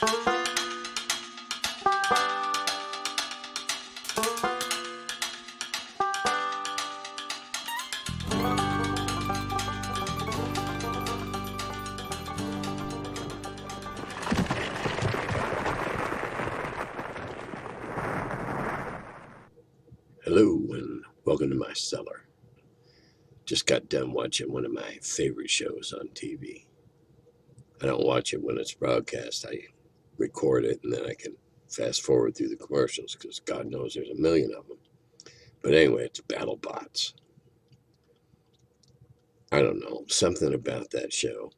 Hello and welcome to my cellar. Just got done watching one of my favorite shows on TV. I don't watch it when it's broadcast. I record it and then I can fast forward through the commercials because God knows there's a million of them. But anyway, it's BattleBots. I don't know, something about that show.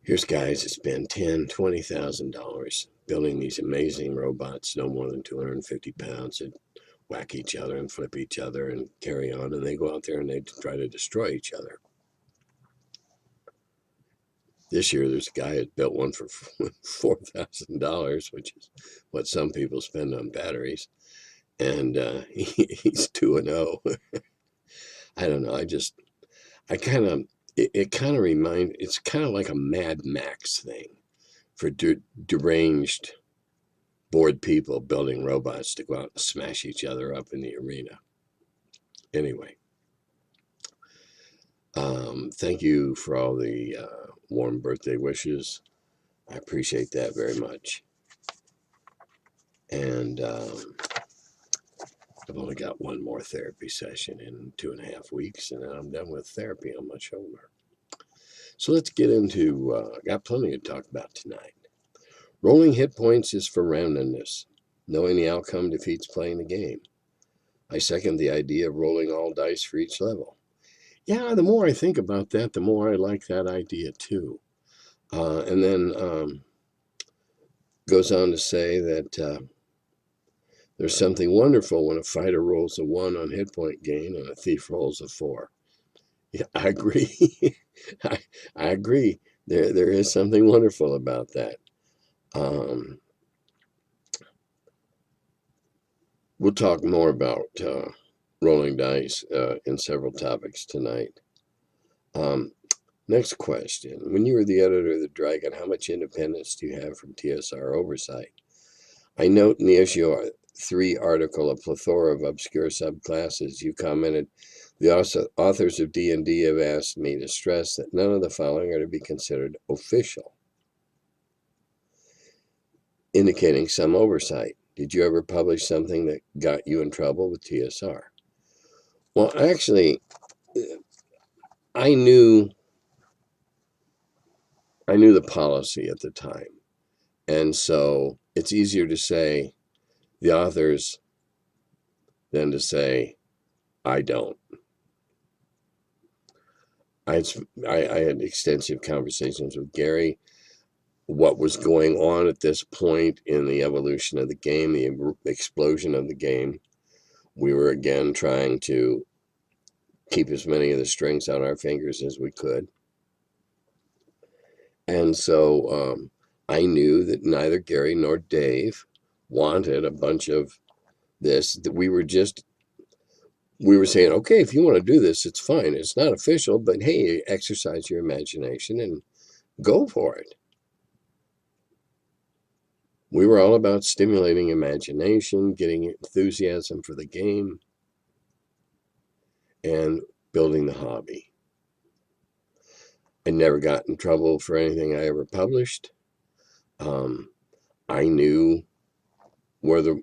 Here's guys that spend $10,000, $20,000 building these amazing robots, no more than 250 pounds, that whack each other and flip each other and carry on, and they go out there and they try to destroy each other. This year, there's a guy that built one for $4,000, which is what some people spend on batteries, and he's 2-0. I don't know. It's kind of like a Mad Max thing for deranged, bored people building robots to go out and smash each other up in the arena. Anyway, thank you for all the warm birthday wishes. I appreciate that very much. And I've only got one more therapy session in 2.5 weeks, and then I'm done with therapy on my shoulder. So let's get into, got plenty to talk about tonight. Rolling hit points is for randomness. Knowing the outcome defeats playing the game. I second the idea of rolling all dice for each level. Yeah, the more I think about that, the more I like that idea too. And then goes on to say that there's something wonderful when a fighter rolls a 1 on hit point gain and a thief rolls a 4. Yeah, I agree. I agree. There is something wonderful about that. We'll talk more about rolling dice in several topics tonight. Next question. When you were the editor of The Dragon, how much independence do you have from TSR oversight? I note in the issue 3 article, A Plethora of Obscure Subclasses, you commented, the authors of D&D have asked me to stress that none of the following are to be considered official, indicating some oversight. Did you ever publish something that got you in trouble with TSR? Well, actually, I knew the policy at the time. And so it's easier to say the authors than to say I don't. I had extensive conversations with Gary. What was going on at this point in the evolution of the game, the explosion of the game. We were again trying to keep as many of the strings on our fingers as we could. And so I knew that neither Gary nor Dave wanted a bunch of this. That we were saying, okay, if you want to do this, it's fine. It's not official, but hey, exercise your imagination and go for it. We were all about stimulating imagination, getting enthusiasm for the game, and building the hobby. I never got in trouble for anything I ever published. I knew where the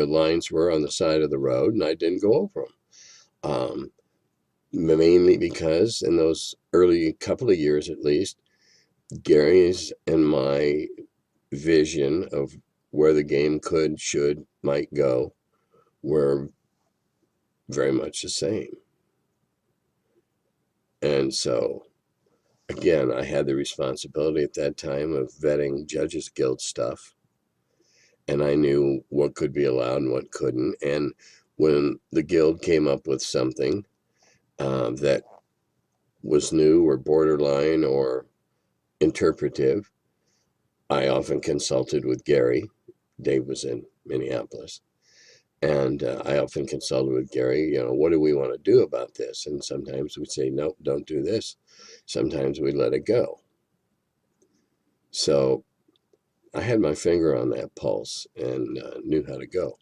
lines were on the side of the road, and I didn't go over them. Mainly because in those early couple of years, at least, Gary's and my vision of where the game could, should, might go were very much the same. And so, again, I had the responsibility at that time of vetting Judges Guild stuff. And I knew what could be allowed and what couldn't. And when the Guild came up with something that was new or borderline or interpretive, I often consulted with Gary. Dave was in Minneapolis. And I often consulted with Gary, what do we want to do about this? And sometimes we'd say, no, don't do this. Sometimes we'd let it go. So I had my finger on that pulse and knew how to go.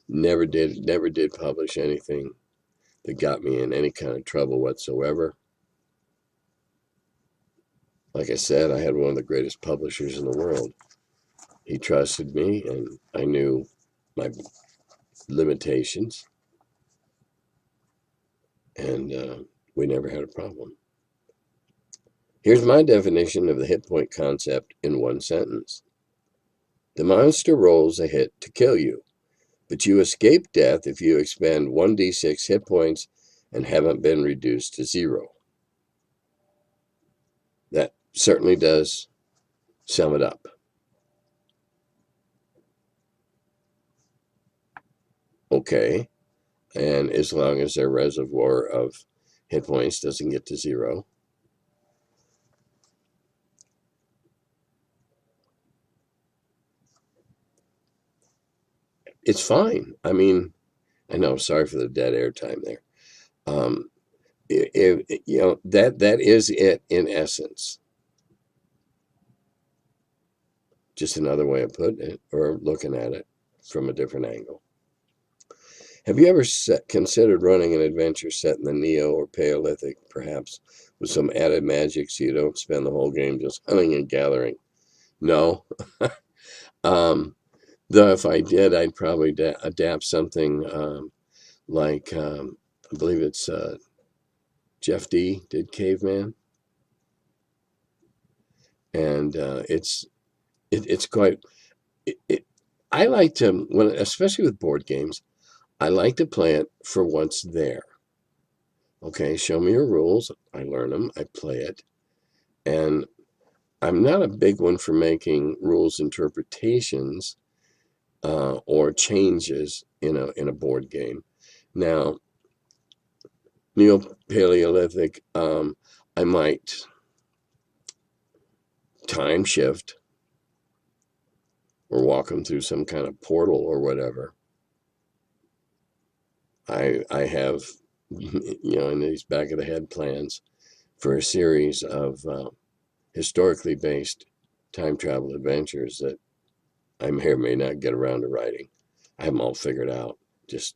Never did publish anything that got me in any kind of trouble whatsoever. Like I said, I had one of the greatest publishers in the world. He trusted me, and I knew my limitations, and we never had a problem. Here's my definition of the hit point concept in one sentence. The monster rolls a hit to kill you, but you escape death if you expend 1d6 hit points and haven't been reduced to 0. That certainly does sum it up. Okay, and as long as their reservoir of hit points doesn't get to 0, it's fine. I mean, I know, sorry for the dead air time there. That is it in essence. Just another way of putting it, or looking at it from a different angle. Have you ever considered running an adventure set in the Neo or Paleolithic, perhaps with some added magic so you don't spend the whole game just hunting and gathering? No. Though if I did, I'd probably adapt something like, I believe it's Jeff D. did Caveman. And it's quite, I like to, especially with board games, I like to play it for what's there. Okay, show me your rules. I learn them. I play it. And I'm not a big one for making rules interpretations or changes in a board game. Now, Neo-Paleolithic, I might time shift or walk them through some kind of portal or whatever. I have, in these back of the head plans for a series of historically based time travel adventures that I may or may not get around to writing. I have them all figured out, just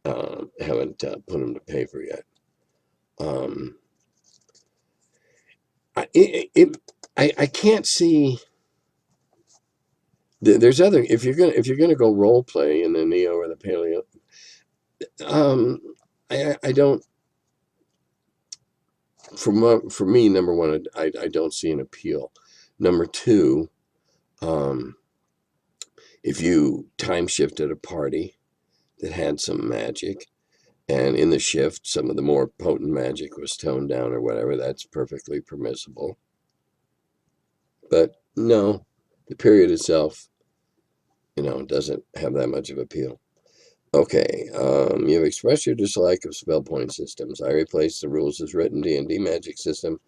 haven't put them to paper yet. I can't see. There's other, if you're gonna go role play in the Neo or the Paleo, I don't. For me, number one, I don't see an appeal. Number two, if you time shifted a party that had some magic, and in the shift, some of the more potent magic was toned down or whatever, that's perfectly permissible. But no, the period itself, doesn't have that much of appeal. Okay, you've expressed your dislike of spell point systems. I replaced the rules as written D&D magic system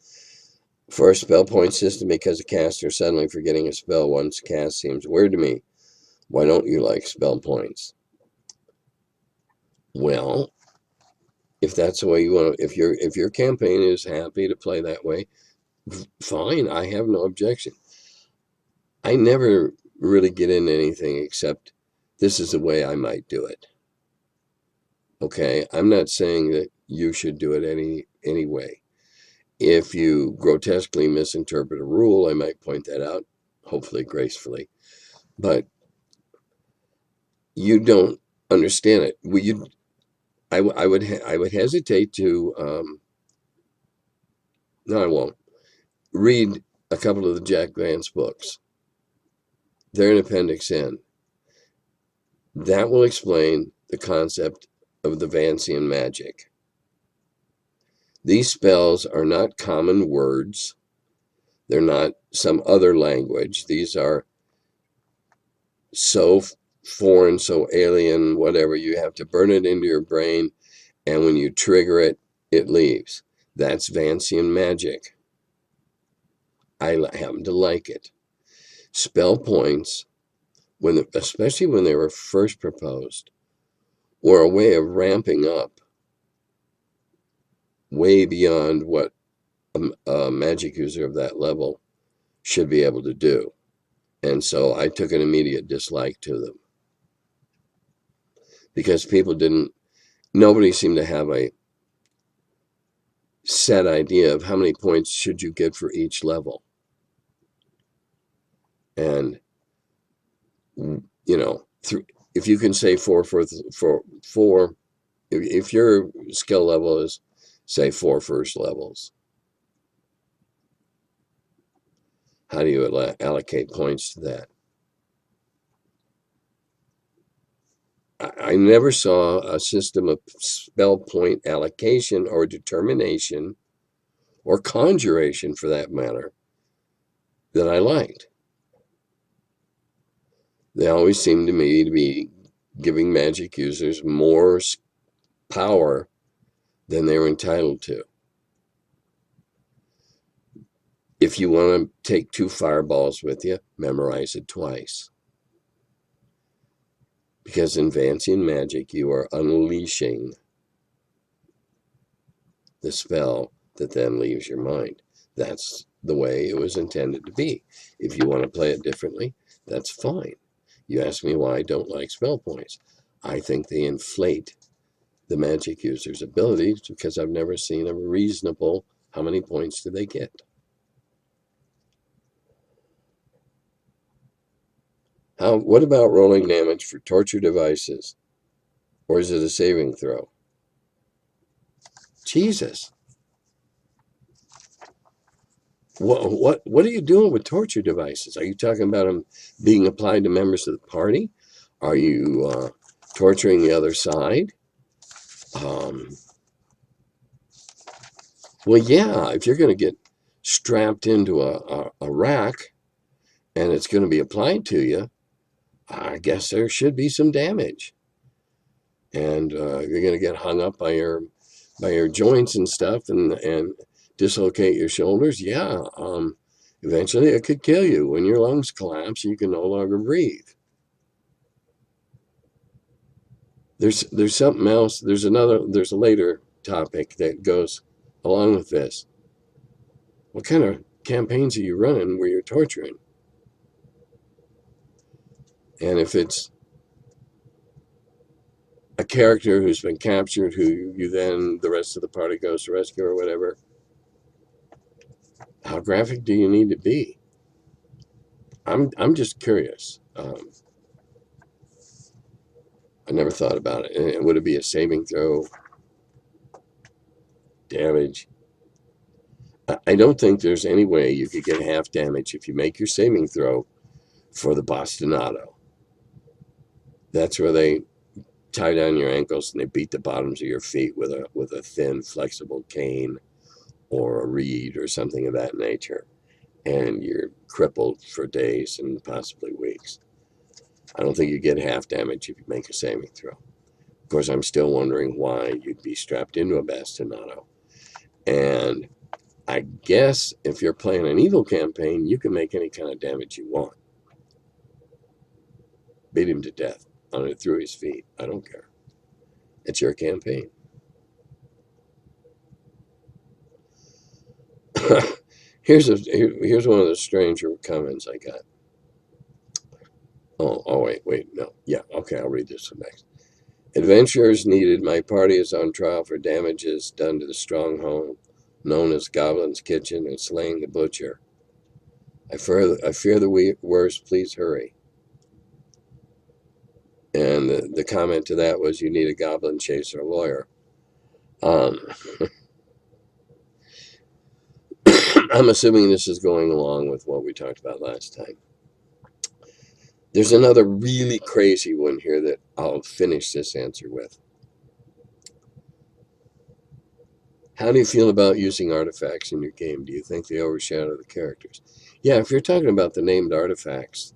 for a spell point system because a caster suddenly forgetting a spell once cast seems weird to me. Why don't you like spell points? Well, if that's the way you want to, if your campaign is happy to play that way, fine. I have no objection. I never really get into anything except this is the way I might do it. Okay, I'm not saying that you should do it any way. If you grotesquely misinterpret a rule, I might point that out, hopefully gracefully. But you don't understand it. I would hesitate to. No, I won't. Read a couple of the Jack Vance books. They're in Appendix N. That will explain the concept of the Vancian magic. These spells are not common words. They're not some other language. These are so foreign, so alien, whatever. You have to burn it into your brain, and when you trigger it, it leaves. That's Vancian magic. I happen to like it. Spell points, especially when they were first proposed, were a way of ramping up way beyond what a magic user of that level should be able to do. And so I took an immediate dislike to them because nobody seemed to have a set idea of how many points should you get for each level. And, if you can say four, if your skill level is, say, 4 first levels, how do you allocate points to that? I never saw a system of spell point allocation or determination or conjuration, for that matter, that I liked. They always seemed to me to be giving magic users more power than they were entitled to. If you want to take 2 fireballs with you, memorize it twice. Because in advancing magic, you are unleashing the spell that then leaves your mind. That's the way it was intended to be. If you want to play it differently, that's fine. You ask me why I don't like spell points. I think they inflate the magic user's abilities because I've never seen a reasonable, how many points do they get? What about rolling damage for torture devices? Or is it a saving throw? Jesus. What are you doing with torture devices? Are you talking about them being applied to members of the party? Are you torturing the other side? Well, yeah, if you're going to get strapped into a rack and it's going to be applied to you, I guess there should be some damage. And you're going to get hung up by your joints and stuff and dislocate your shoulders. Yeah, eventually it could kill you. When your lungs collapse, you can no longer breathe. There's something else. There's a later topic that goes along with this. What kind of campaigns are you running where you're torturing? And if it's a character who's been captured, who you then the rest of the party goes to rescue or whatever, how graphic do you need to be? I'm just curious. I never thought about it. And would it be a saving throw? Damage? I don't think there's any way you could get half damage if you make your saving throw for the bastonado. That's where they tie down your ankles and they beat the bottoms of your feet with a thin, flexible cane or a reed or something of that nature. And you're crippled for days and possibly weeks. I don't think you get half damage if you make a saving throw. Of course, I'm still wondering why you'd be strapped into a bastonado. And I guess if you're playing an evil campaign, you can make any kind of damage you want. Beat him to death through his feet. I don't care. It's your campaign. Here's one of the stranger comments I got. Oh, wait, no. Yeah, okay, I'll read this one next. Adventurers needed. My party is on trial for damages done to the stronghold known as Goblin's Kitchen and slaying the butcher. I fear the worst. Please hurry. And the comment to that was, you need a goblin chaser lawyer. I'm assuming this is going along with what we talked about last time. There's another really crazy one here that I'll finish this answer with. How do you feel about using artifacts in your game? Do you think they overshadow the characters? Yeah, if you're talking about the named artifacts,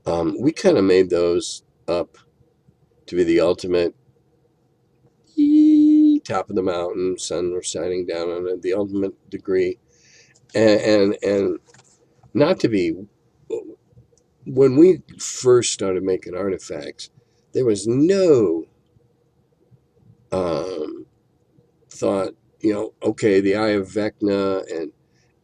we kind of made those up to be the ultimate top of the mountain, sun shining down on it, the ultimate degree. And not to be, when we first started making artifacts, there was no thought, okay, the Eye of Vecna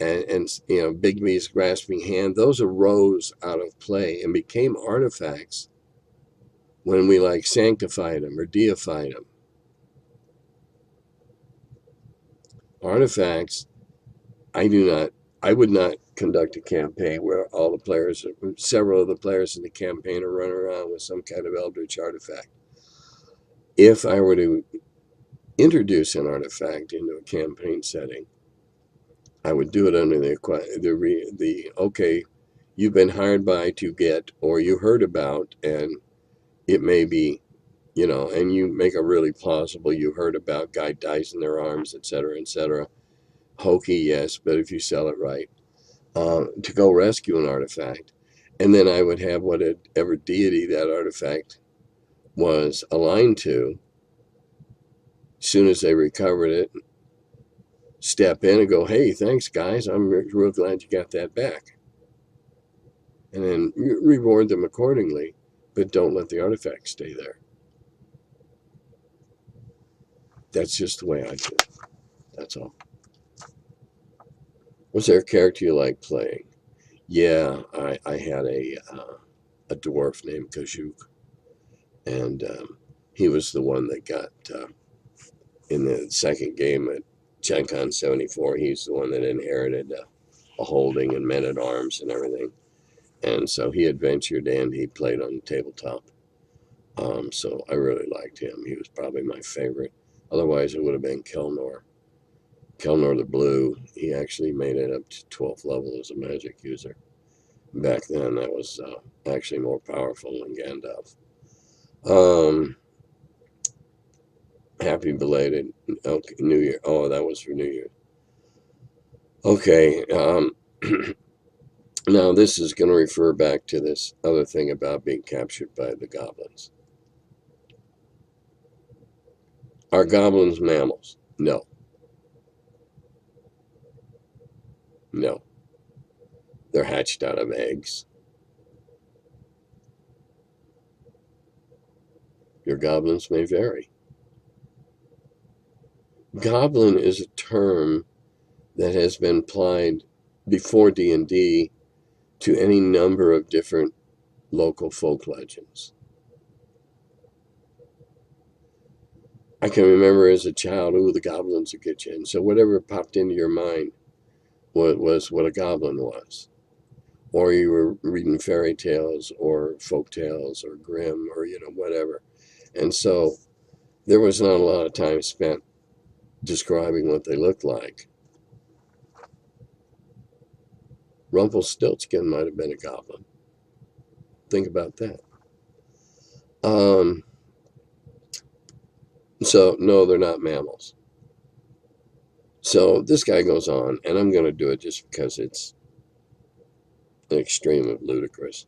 and you know, Bigby's grasping hand, those arose out of play and became artifacts when we like sanctified them or deified them. Artifacts, I would not conduct a campaign where all the players, several of the players in the campaign are running around with some kind of eldritch artifact. If I were to introduce an artifact into a campaign setting, I would do it under the okay, you've been hired by to get, or you heard about, and it may be, you know, and you make a really plausible, you heard about, guy dies in their arms, etc., etc. Hokey, yes, but if you sell it right, to go rescue an artifact, and then I would have whatever deity that artifact was aligned to, as soon as they recovered it, step in and go, hey, thanks, guys. I'm real glad you got that back. And then reward them accordingly, but don't let the artifact stay there. That's just the way I do it. That's all. Was there a character you like playing? Yeah, I had a dwarf named Kajuk, and he was the one that got in the second game at Gen Con 74. He's the one that inherited a holding and men at arms and everything. And so he adventured and he played on the tabletop. So I really liked him. He was probably my favorite. Otherwise, it would have been Kelnor. Kelnor the Blue. He actually made it up to 12th level as a magic user. Back then, that was actually more powerful than Gandalf. Happy belated New Year. Oh, that was for New Year. Okay. Now, this is going to refer back to this other thing about being captured by the goblins. Are goblins mammals? No. No. They're hatched out of eggs. Your goblins may vary. Goblin is a term that has been applied before D&D to any number of different local folk legends. I can remember as a child, ooh, the goblins will get you. And so whatever popped into your mind was what a goblin was. Or you were reading fairy tales or folk tales or Grimm or, you know, whatever. And so there was not a lot of time spent describing what they looked like. Rumpelstiltskin might have been a goblin. Think about that. So, no, they're not mammals. So this guy goes on, and I'm going to do it just because it's an extreme of ludicrous.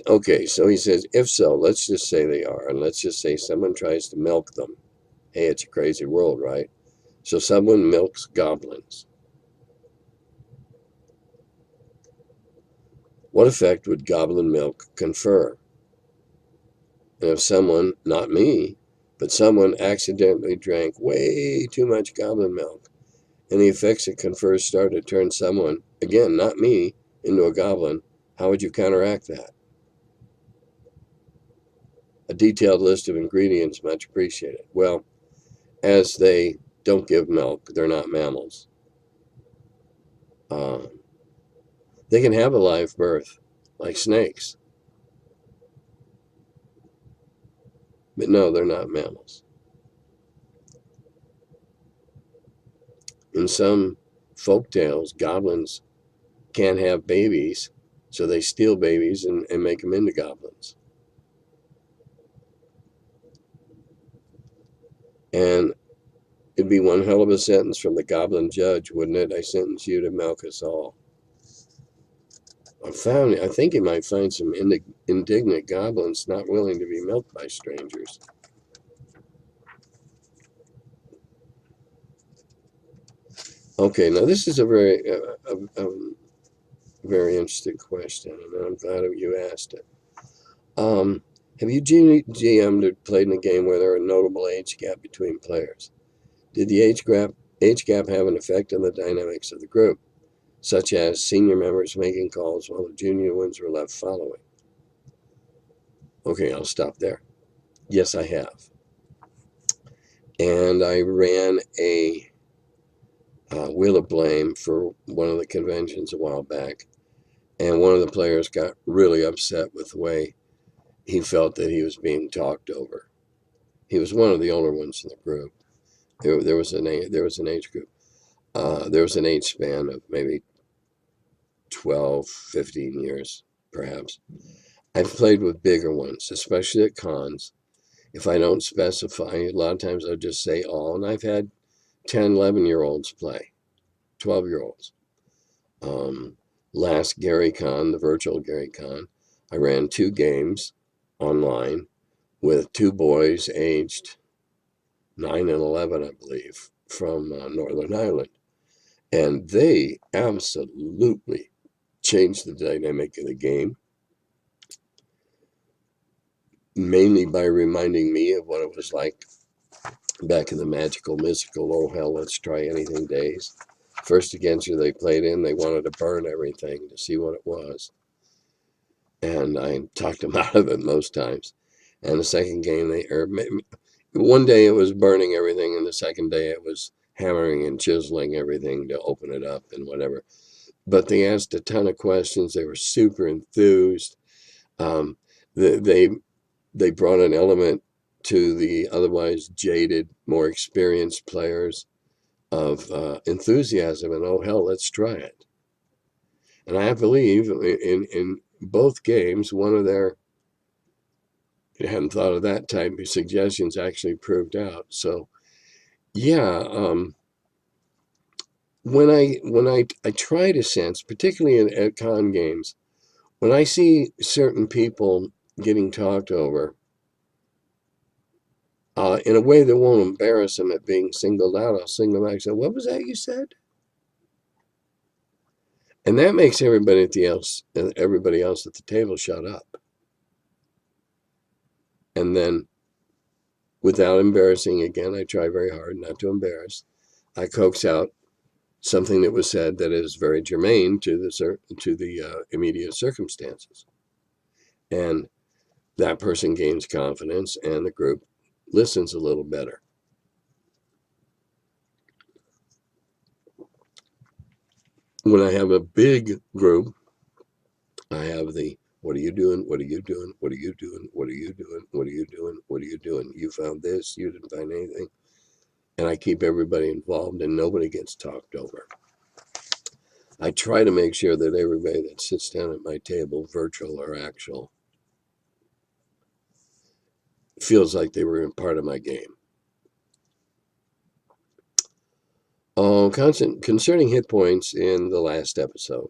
Okay, so he says, if so, let's just say they are, and let's just say someone tries to milk them. Hey, it's a crazy world, right? So someone milks goblins. What effect would goblin milk confer? And if someone, not me, but someone accidentally drank way too much goblin milk, and the effects it confers start to turn someone, again, not me, into a goblin, how would you counteract that? A detailed list of ingredients, much appreciated. Well, as they don't give milk, they're not mammals. They can have a live birth, like snakes. But no, they're not mammals. In some folk tales, goblins can't have babies, so they steal babies and make them into goblins. And it'd be one hell of a sentence from the goblin judge, wouldn't it? I sentence you to milk us all. I think you might find some indignant goblins not willing to be milked by strangers. Okay, now this is a very interesting question, and I'm glad you asked it. Have you GM'd or played in a game where there are a notable age gap between players? Did the age gap age gap have an effect on the dynamics of the group, such as senior members making calls while the junior ones were left following? Okay, I'll stop there. Yes, I have. And I ran a Wheel of Blame for one of the conventions a while back. And one of the players got really upset with the way he felt that he was being talked over. He was one of the older ones in the group. There was an age group. There was an age span of maybe 12, 15 years, perhaps. I've played with bigger ones, especially at cons. If I don't specify, a lot of times I'll just say all. And I've had 10, 11-year-olds play, 12-year-olds. Last Gary Con, the virtual Gary Con, I ran 2 games online with 2 boys aged 9 and 11, I believe, from Northern Ireland. And they absolutely changed the dynamic of the game, mainly by reminding me of what it was like back in the magical, mystical, oh hell, let's try anything days. First adventure they played in, they wanted to burn everything to see what it was. And I talked them out of it most times. And the second game, one day it was burning everything, and the second day it was hammering and chiseling everything to open it up and whatever. But they asked a ton of questions. They were super enthused. They brought an element to the otherwise jaded, more experienced players of enthusiasm and, oh, hell, let's try it. And I believe in both games, one of their, I hadn't thought of that type of suggestions actually proved out. So, yeah, when I try to sense, particularly at con games, when I see certain people getting talked over in a way that won't embarrass them at being singled out, I'll single out and say, what was that you said? And that makes everybody else at the table shut up. And then, without embarrassing again, I try very hard not to embarrass. I coax out something that was said that is very germane to the immediate circumstances. And that person gains confidence and the group listens a little better. When I have a big group, I have the, what are you doing? What are you doing? What are you doing? What are you doing? What are you doing? What are you doing? You found this, you didn't find anything. And I keep everybody involved and nobody gets talked over. I try to make sure that everybody that sits down at my table, virtual or actual, feels like they were a part of my game. Concerning hit points in the last episode,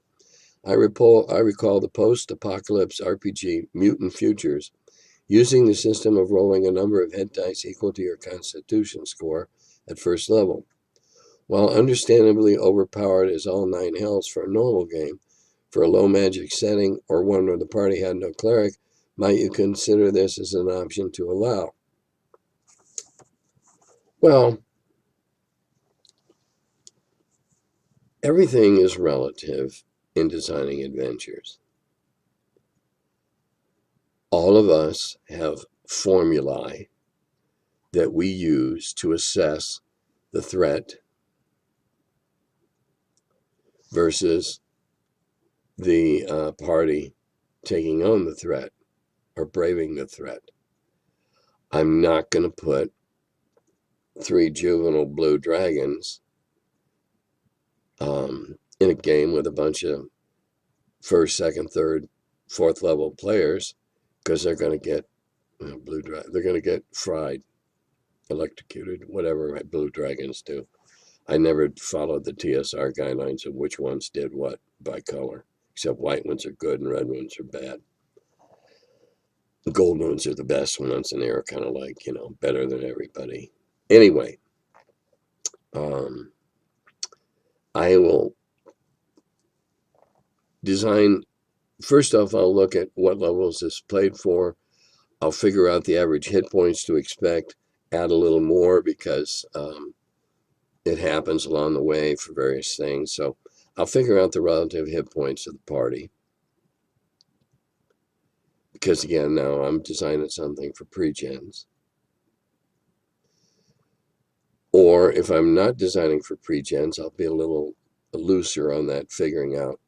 I recall the post-apocalypse RPG Mutant Futures using the system of rolling a number of hit dice equal to your constitution score at first level. While understandably overpowered as all 9 hells for a normal game, for a low magic setting or one where the party had no cleric, might you consider this as an option to allow? Well, everything is relative in designing adventures. All of us have formulae that we use to assess the threat versus the party taking on the threat or braving the threat. I'm not going to put 3 juvenile blue dragons in a game with a bunch of first, second, third, fourth level players because they're going to get they're going to get fried, electrocuted, whatever blue dragons do. I never followed the TSR guidelines of which ones did what by color, except white ones are good and red ones are bad. The gold ones are the best ones, and they're kind of like, better than everybody. Anyway, I will design, first off, I'll look at what levels this played for. I'll figure out the average hit points to expect, add a little more because it happens along the way for various things. So I'll figure out the relative hit points of the party. Because again, now I'm designing something for pre-gens. Or if I'm not designing for pre-gens, I'll be a little looser on that, figuring out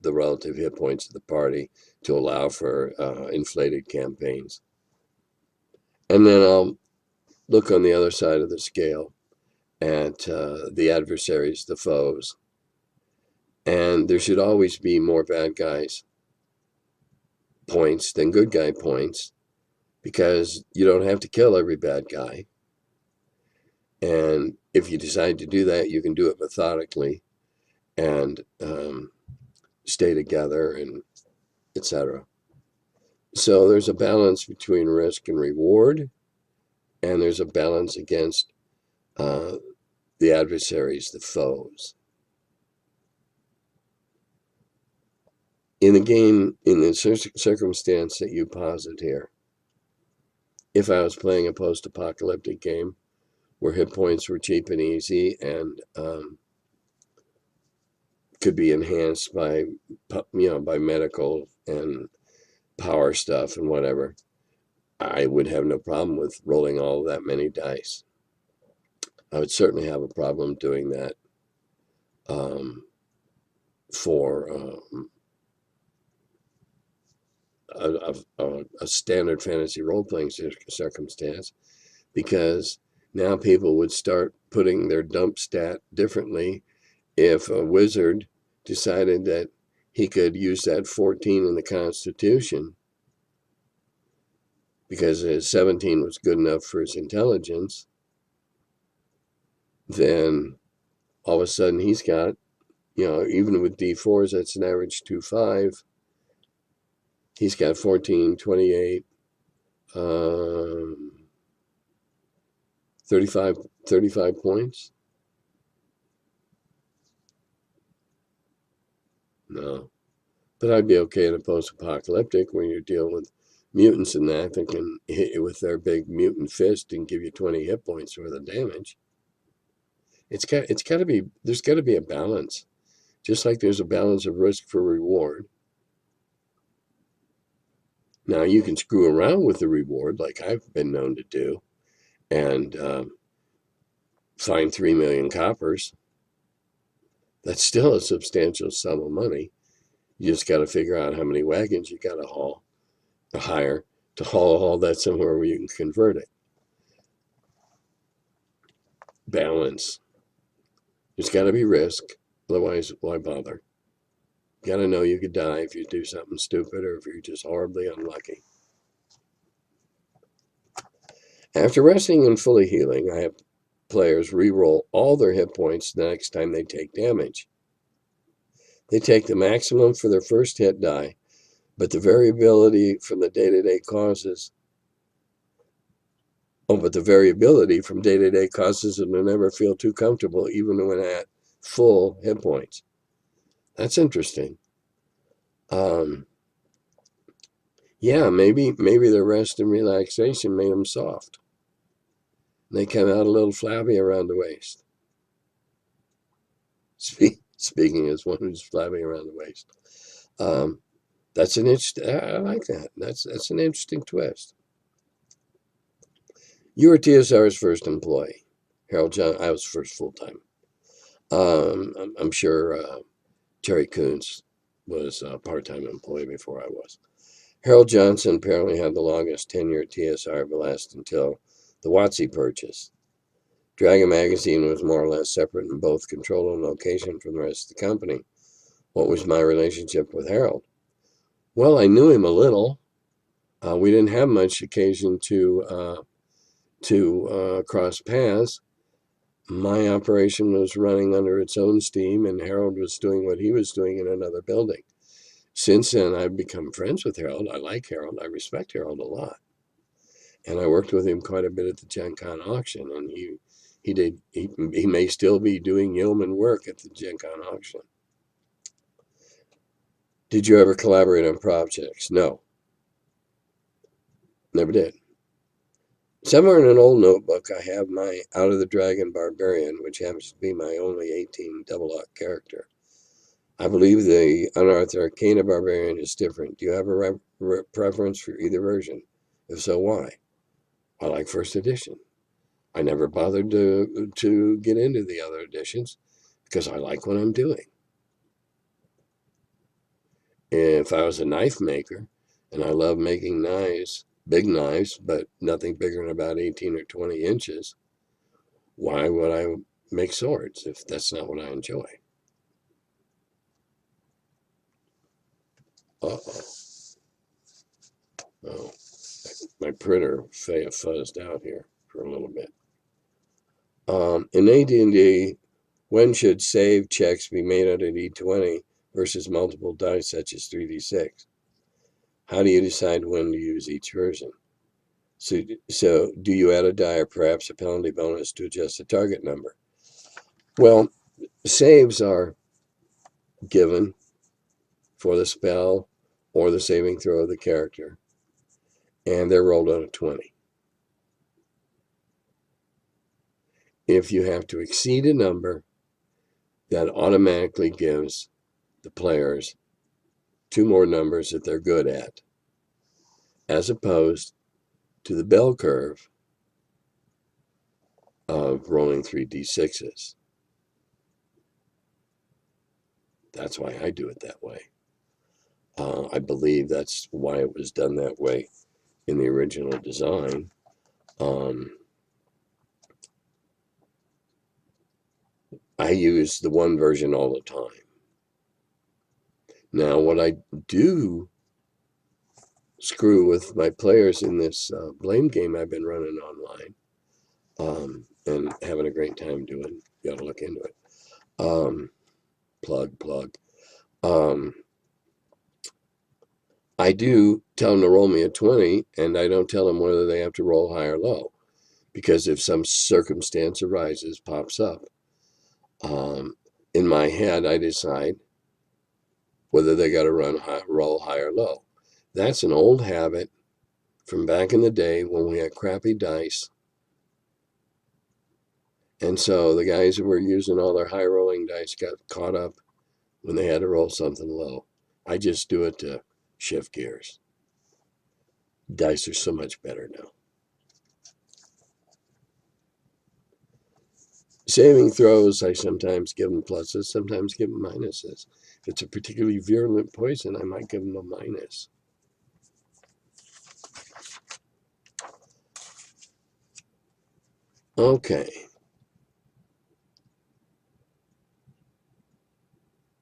the relative hit points of the party to allow for inflated campaigns. And then I'll look on the other side of the scale at the adversaries, the foes. And there should always be more bad guys points than good guy points, because you don't have to kill every bad guy. And if you decide to do that, you can do it methodically and stay together, and etc. So there's a balance between risk and reward, and there's a balance against the adversaries, the foes. In the game, in the circumstance that you posit here, if I was playing a post-apocalyptic game where hit points were cheap and easy and could be enhanced by, by medical and power stuff and whatever, I would have no problem with rolling all that many dice. I would certainly have a problem doing that for a standard fantasy role-playing circumstance, because now people would start putting their dump stat differently if a wizard decided that he could use that 14 in the Constitution because his 17 was good enough for his intelligence. Then all of a sudden he's got, even with D4s, that's an average 2.5. He's got 14, 28, 35 points. No. But I'd be okay in a post-apocalyptic when you're dealing with mutants and that can hit you with their big mutant fist and give you 20 hit points worth of damage. There's got to be a balance. Just like there's a balance of risk for reward. Now, you can screw around with the reward, like I've been known to do, and find 3 million coppers. That's still a substantial sum of money. You just got to figure out how many wagons you got to hire to haul that somewhere where you can convert it. Balance. There's got to be risk. Otherwise, why bother? You got to know you could die if you do something stupid or if you're just horribly unlucky. After resting and fully healing, I have players re-roll all their hit points the next time they take damage. They take the maximum for their first hit die, but the variability from the day-to-day causes them to never feel too comfortable, even when at full hit points. That's interesting. Yeah, maybe the rest and relaxation made them soft. They come out a little flabby around the waist. Speaking as one who's flabby around the waist. That's an interesting. I like that. That's an interesting twist. You were TSR's first employee, Harold John. I was first full time. I'm sure Terry Coons was a part-time employee before I was. Harold Johnson apparently had the longest tenure at TSR, but lasted until the WotC purchase. Dragon Magazine was more or less separate in both control and location from the rest of the company. What was my relationship with Harold? Well, I knew him a little. We didn't have much occasion to cross paths. My operation was running under its own steam, and Harold was doing what he was doing in another building. Since then, I've become friends with Harold. I like Harold. I respect Harold a lot. And I worked with him quite a bit at the Gen Con auction, and he may still be doing yeoman work at the Gen Con auction. Did you ever collaborate on projects? No. Never did. Somewhere in an old notebook, I have my Out of the Dragon Barbarian, which happens to be my only 18 double-lock character. I believe the Unearthed Arcana Barbarian is different. Do you have a preference for either version? If so, why? I like first edition. I never bothered to get into the other editions because I like what I'm doing. If I was a knife maker and I love making knives, big knives, but nothing bigger than about 18 or 20 inches, why would I make swords if that's not what I enjoy? Uh-oh. Oh, my printer fuzzed out here for a little bit. In AD&D, when should save checks be made at a D20 versus multiple dice such as 3d6? How do you decide when to use each version? So do you add a die or perhaps a penalty bonus to adjust the target number? Well, saves are given for the spell or the saving throw of the character, and they're rolled on a 20. If you have to exceed a number, that automatically gives the players 2 more numbers that they're good at, as opposed to the bell curve of rolling 3d6s. That's why I do it that way. I believe that's why it was done that way in the original design. I use the one version all the time. Now, what I do screw with my players in this blame game I've been running online, and having a great time doing. You got to look into it. Plug. I do tell them to roll me a 20, and I don't tell them whether they have to roll high or low, because if some circumstance arises, pops up, in my head, I decide whether they got to roll high or low. That's an old habit from back in the day when we had crappy dice. And so the guys who were using all their high rolling dice got caught up when they had to roll something low. I just do it to shift gears. Dice are so much better now. Saving throws, I sometimes give them pluses, sometimes give them minuses. If it's a particularly virulent poison, I might give them a minus. Okay.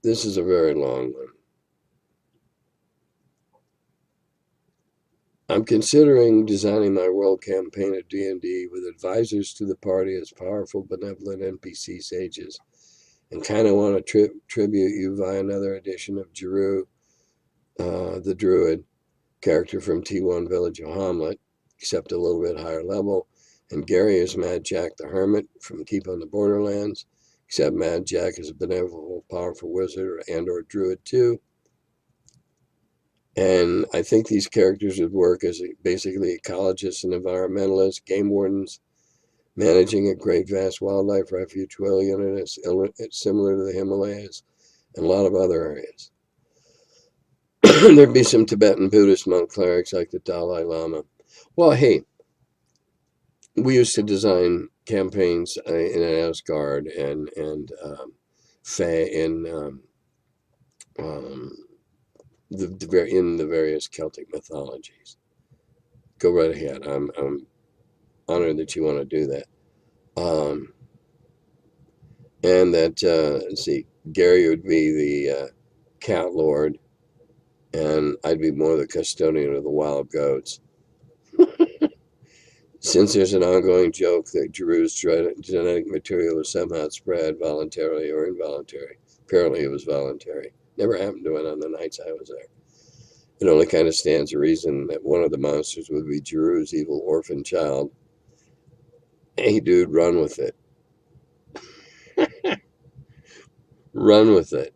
This is a very long one. I'm considering designing my world campaign of D&D with advisors to the party as powerful, benevolent NPC sages, and kind of want to tribute you via another edition of Jeru, the Druid, character from T1 Village of Hamlet, except a little bit higher level, and Gary is Mad Jack the Hermit from Keep on the Borderlands, except Mad Jack is a benevolent, powerful wizard and/or druid too. And I think these characters would work as basically ecologists and environmentalists, game wardens, managing a great vast wildlife refuge well unit. It's similar to the Himalayas and a lot of other areas. There'd be some Tibetan Buddhist monk clerics like the Dalai Lama. Well, hey, we used to design campaigns in Asgard and Fae in the various Celtic mythologies. Go right ahead. I'm honored that you want to do that. And that, let's see, Gary would be the cat lord, and I'd be more the custodian of the wild goats. Since there's an ongoing joke that Jeru's genetic material is somehow spread voluntarily or involuntary. Apparently it was voluntary. Never happened to it on the nights I was there. It only kind of stands to reason that one of the monsters would be Jeru's evil orphan child. Hey, dude, run with it. Run with it.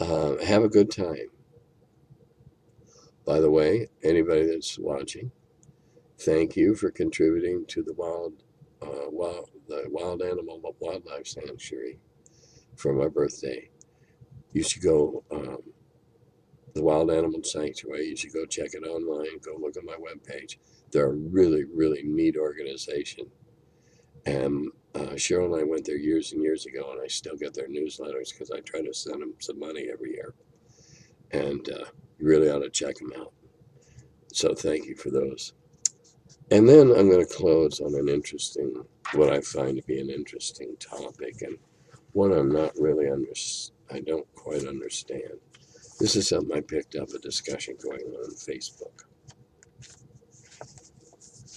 Have a good time. By the way, anybody that's watching, Thank you for contributing to the wild animal wildlife sanctuary for my birthday. You should go, the Wild Animal Sanctuary. You should go check it online. Go look at my webpage. They're a really, really neat organization. And Cheryl and I went there years and years ago, and I still get their newsletters because I try to send them some money every year. And you really ought to check them out. So thank you for those. And then I'm going to close on what I find to be an interesting topic, and one I'm not really I don't quite understand. This is something I picked up a discussion going on Facebook.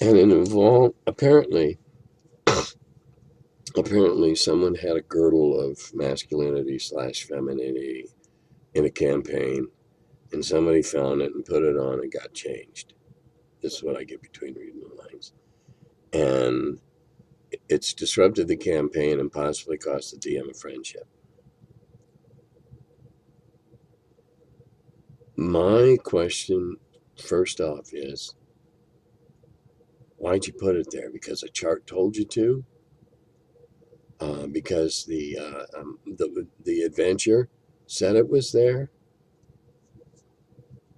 And it involved, apparently someone had a girdle of masculinity/femininity in a campaign, and somebody found it and put it on and got changed. This is what I get between reading the lines. And it's disrupted the campaign and possibly cost the DM a friendship. My question, first off, is why'd you put it there? Because a chart told you to? Because the adventure said it was there?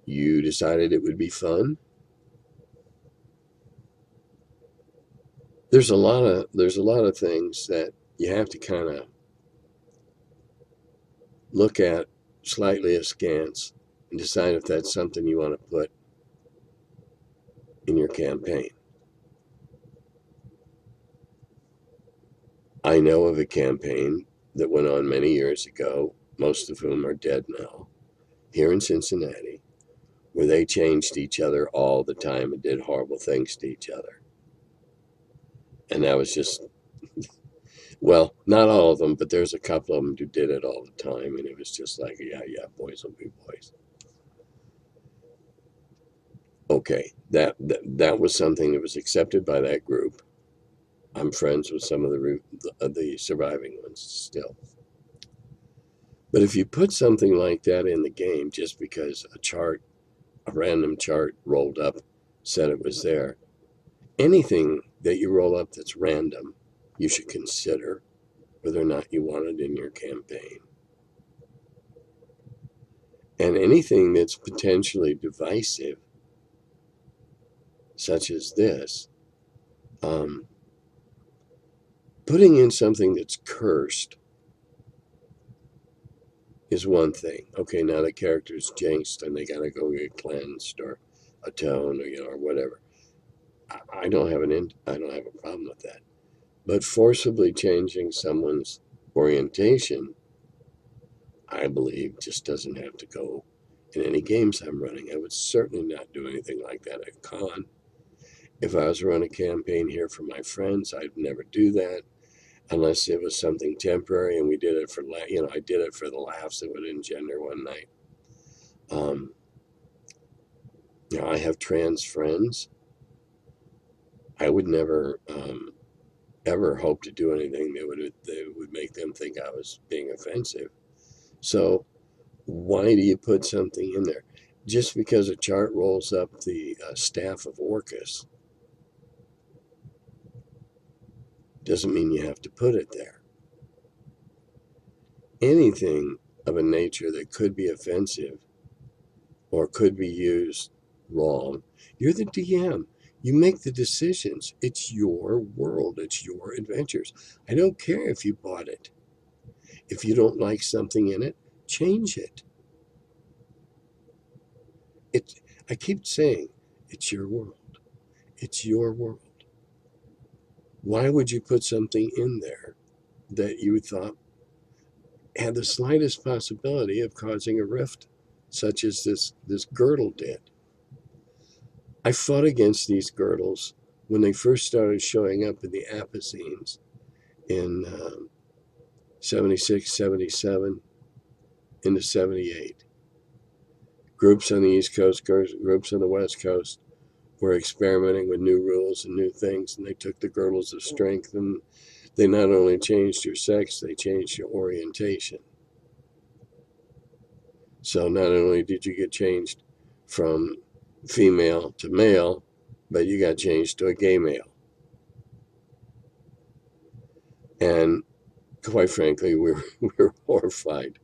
You decided it would be fun? There's a lot of things that you have to kind of look at slightly askance and decide if that's something you want to put in your campaign. I know of a campaign that went on many years ago, most of whom are dead now, here in Cincinnati, where they changed each other all the time and did horrible things to each other. And that was just, well, not all of them, but there's a couple of them who did it all the time. And it was just like, yeah, boys will be boys. Okay, that was something that was accepted by that group. I'm friends with some of the surviving ones still. But if you put something like that in the game just because a random chart rolled up, said it was there, anything that you roll up that's random, you should consider whether or not you want it in your campaign. And anything that's potentially divisive, such as this, putting in something that's cursed is one thing. Okay, now the character's jinxed and they gotta go get cleansed or atoned or whatever. I don't have a problem with that. But forcibly changing someone's orientation, I believe, just doesn't have to go in any games I'm running. I would certainly not do anything like that at a con. If I was running a campaign here for my friends, I'd never do that unless it was something temporary and we did it for, I did it for the laughs it would engender one night. I have trans friends. I would never ever hope to do anything that would make them think I was being offensive. So why do you put something in there? Just because a chart rolls up the staff of Orcus doesn't mean you have to put it there. Anything of a nature that could be offensive or could be used wrong, you're the DM. You make the decisions. It's your world. It's your adventures. I don't care if you bought it. If you don't like something in it, change it. I keep saying, it's your world. It's your world. Why would you put something in there that you thought had the slightest possibility of causing a rift, such as this girdle did? I fought against these girdles when they first started showing up in the Apocines in 76, 77, into 78. Groups on the East Coast, groups on the West Coast were experimenting with new rules and new things, and they took the girdles of strength, and they not only changed your sex, they changed your orientation. So not only did you get changed from female to male, but you got changed to a gay male. And quite frankly, we were horrified.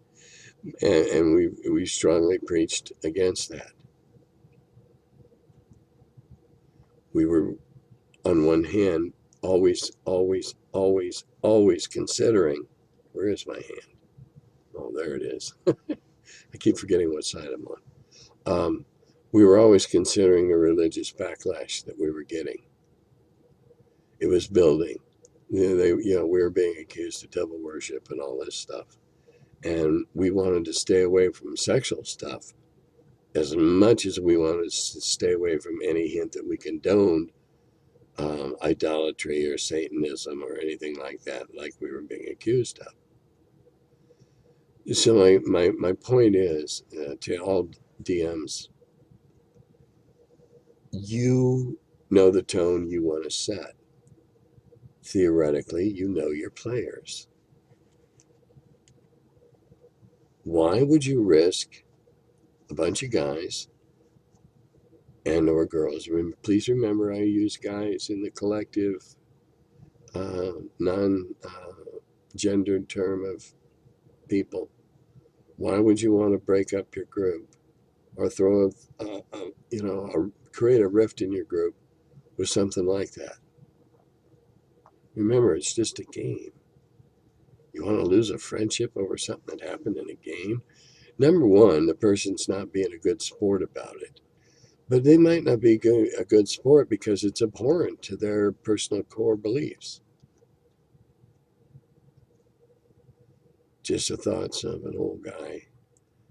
And we strongly preached against that. We were, on one hand, always considering, where is my hand? Oh, there it is. I keep forgetting what side I'm on. We were always considering the religious backlash that we were getting. It was building. We were being accused of devil worship and all this stuff. And we wanted to stay away from sexual stuff as much as we wanted to stay away from any hint that we condoned idolatry or Satanism or anything like that, like we were being accused of. So my point is, to all DMs, you know the tone you want to set. Theoretically, you know your players. Why would you risk a bunch of guys and or girls? Please remember I use guys in the collective, non-gendered term of people. Why would you want to break up your group or throw create a rift in your group with something like that? Remember, it's just a game. You want to lose a friendship over something that happened in a game? Number one, the person's not being a good sport about it. But they might not be a good sport because it's abhorrent to their personal core beliefs. Just the thoughts of an old guy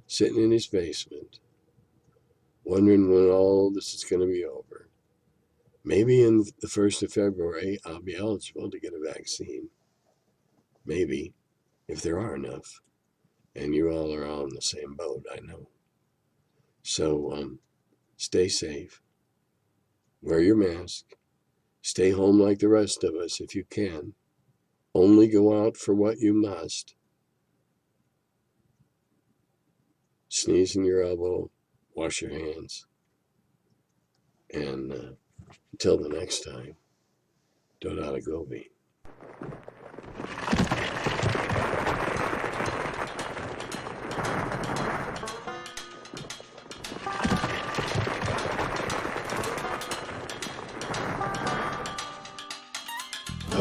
sitting in his basement, wondering when all this is going to be over. Maybe in the 1st of February, I'll be eligible to get a vaccine. Maybe, if there are enough. And you all are all in the same boat, I know. So stay safe. Wear your mask. Stay home like the rest of us if you can. Only go out for what you must. Sneeze in your elbow. Wash your hands. And until the next time, Dodata Gobi.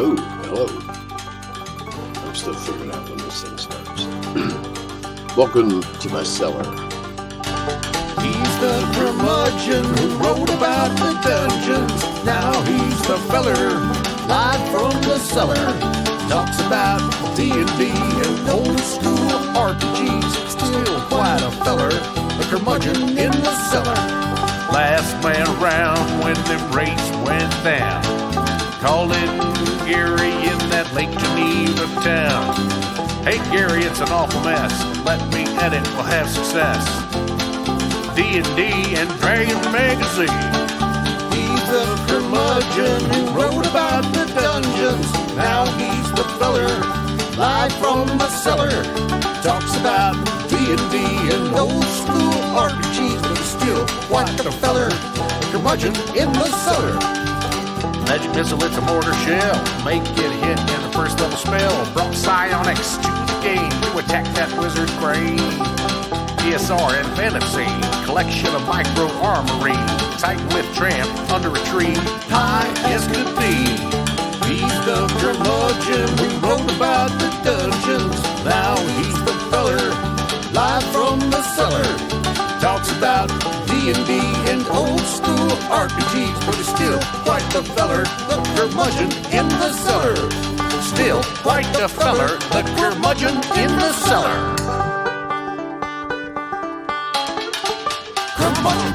Oh, hello. I'm still figuring out when this thing starts. Welcome to my cellar. He's the curmudgeon who wrote about the dungeons. Now he's the feller, live from the cellar. Talks about D&D and old school RPGs. Still quite a feller, the curmudgeon in the cellar. Last man around when them rates went down. Calling Gary in that Lake Geneva town. Hey Gary, it's an awful mess. Let me edit, we'll have success. D&D and Dragon Magazine. He's the curmudgeon who wrote about the dungeons. Now he's the feller, live from the cellar. Talks about D&D and old school RPGs, but he's still quite the feller, the curmudgeon in the cellar. Magic missile, it's a mortar shell. Make it hit in the first level spell. Brought psionics to the game to attack that wizard's brain. DSR and fantasy, collection of micro armory. Titan with tramp under a tree, High as could be. He's the curmudgeon who wrote about the dungeons. Now he's the feller, live from the cellar. Talks about D&D and old school RPGs, but he's still quite the feller, the curmudgeon in the cellar. Still quite the feller, the curmudgeon in the cellar. Curmudgeon.